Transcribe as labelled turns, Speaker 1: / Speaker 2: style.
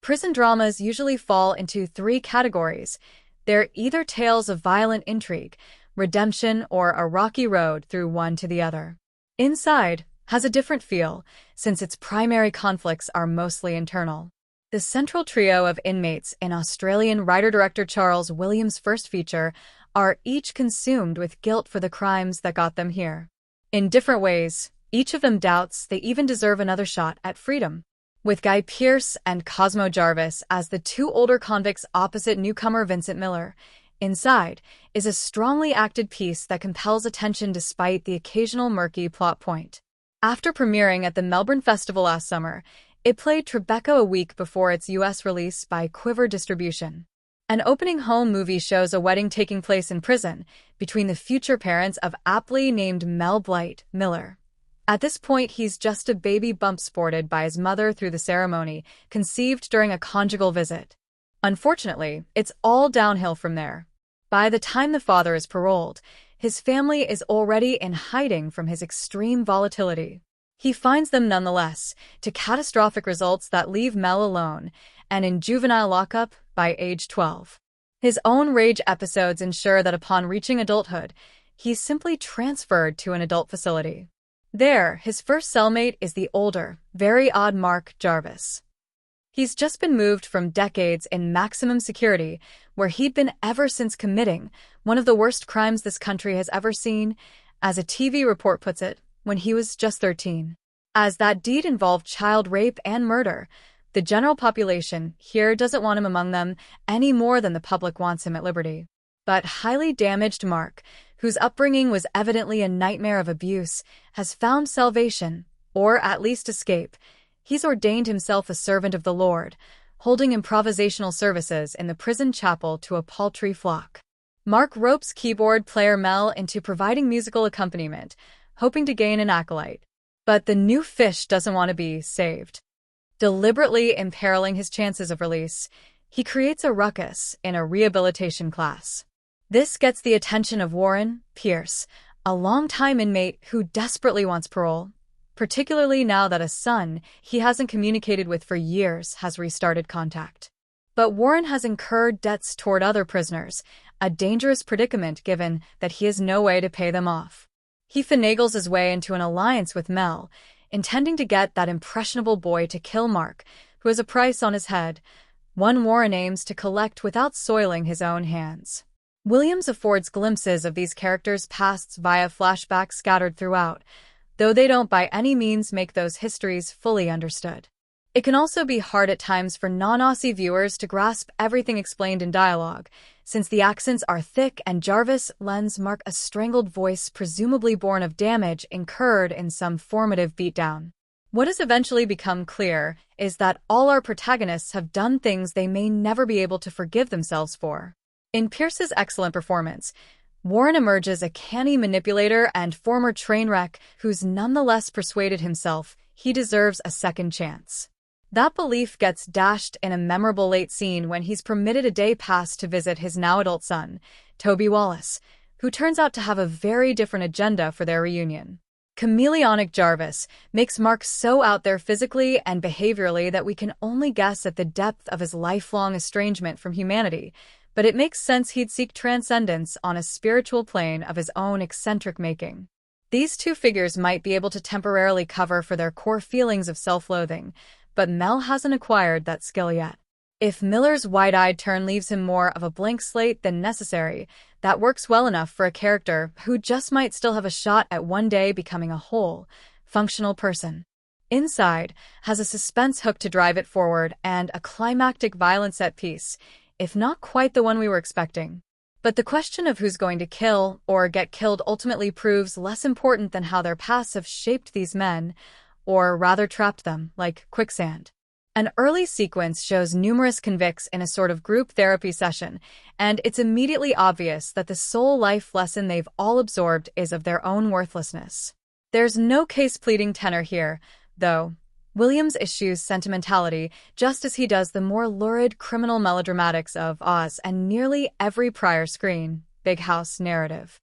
Speaker 1: Prison dramas usually fall into three categories. They're either tales of violent intrigue, redemption, or a rocky road through one to the other. Inside has a different feel, since its primary conflicts are mostly internal. The central trio of inmates in Australian writer-director Charles Williams' first feature are each consumed with guilt for the crimes that got them here. In different ways, each of them doubts they even deserve another shot at freedom. With Guy Pearce and Cosmo Jarvis as the two older convicts opposite newcomer Vincent Miller, Inside is a strongly acted piece that compels attention despite the occasional murky plot point. After premiering at the Melbourne Festival last summer, it played Tribeca a week before its US release by Quiver Distribution. An opening home movie shows a wedding taking place in prison between the future parents of aptly named Mel Blight Miller. At this point, he's just a baby bump sported by his mother through the ceremony, conceived during a conjugal visit. Unfortunately, it's all downhill from there. By the time the father is paroled, his family is already in hiding from his extreme volatility. He finds them nonetheless, to catastrophic results that leave Mel alone and in juvenile lockup by age 12. His own rage episodes ensure that upon reaching adulthood, he's simply transferred to an adult facility. There, his first cellmate is the older, very odd Mark Jarvis. He's just been moved from decades in maximum security, where he'd been ever since committing one of the worst crimes this country has ever seen, as a TV report puts it, when he was just 13. As that deed involved child rape and murder, the general population here doesn't want him among them any more than the public wants him at liberty. But highly damaged Mark, whose upbringing was evidently a nightmare of abuse, has found salvation, or at least escape. He's ordained himself a servant of the Lord, holding improvisational services in the prison chapel to a paltry flock. Mark ropes keyboard player Mel into providing musical accompaniment, hoping to gain an acolyte. But the new fish doesn't want to be saved. Deliberately imperiling his chances of release, he creates a ruckus in a rehabilitation class. This gets the attention of Warren Pearce, a longtime inmate who desperately wants parole, particularly now that a son he hasn't communicated with for years has restarted contact. But Warren has incurred debts toward other prisoners, a dangerous predicament given that he has no way to pay them off. He finagles his way into an alliance with Mel, intending to get that impressionable boy to kill Mark, who has a price on his head, one Warren aims to collect without soiling his own hands. Williams affords glimpses of these characters' pasts via flashbacks scattered throughout, though they don't by any means make those histories fully understood. It can also be hard at times for non-Aussie viewers to grasp everything explained in dialogue, since the accents are thick and Jarvis lends Mark a strangled voice presumably born of damage incurred in some formative beatdown. What has eventually become clear is that all our protagonists have done things they may never be able to forgive themselves for. In Pearce's excellent performance, Warren emerges a canny manipulator and former train wreck who's nonetheless persuaded himself he deserves a second chance. That belief gets dashed in a memorable late scene when he's permitted a day pass to visit his now-adult son, Toby Wallace, who turns out to have a very different agenda for their reunion. Chameleonic Jarvis makes Mark so out there physically and behaviorally that we can only guess at the depth of his lifelong estrangement from humanity, but it makes sense he'd seek transcendence on a spiritual plane of his own eccentric making. These two figures might be able to temporarily cover for their core feelings of self-loathing, but Mel hasn't acquired that skill yet. If Miller's wide-eyed turn leaves him more of a blank slate than necessary, that works well enough for a character who just might still have a shot at one day becoming a whole, functional person. Inside has a suspense hook to drive it forward and a climactic violent set piece, if not quite the one we were expecting. But the question of who's going to kill or get killed ultimately proves less important than how their pasts have shaped these men, or rather trapped them, like quicksand. An early sequence shows numerous convicts in a sort of group therapy session, and it's immediately obvious that the sole life lesson they've all absorbed is of their own worthlessness. There's no case-pleading tenor here, though. Williams eschews sentimentality just as he does the more lurid criminal melodramatics of Oz and nearly every prior screen, Big House narrative.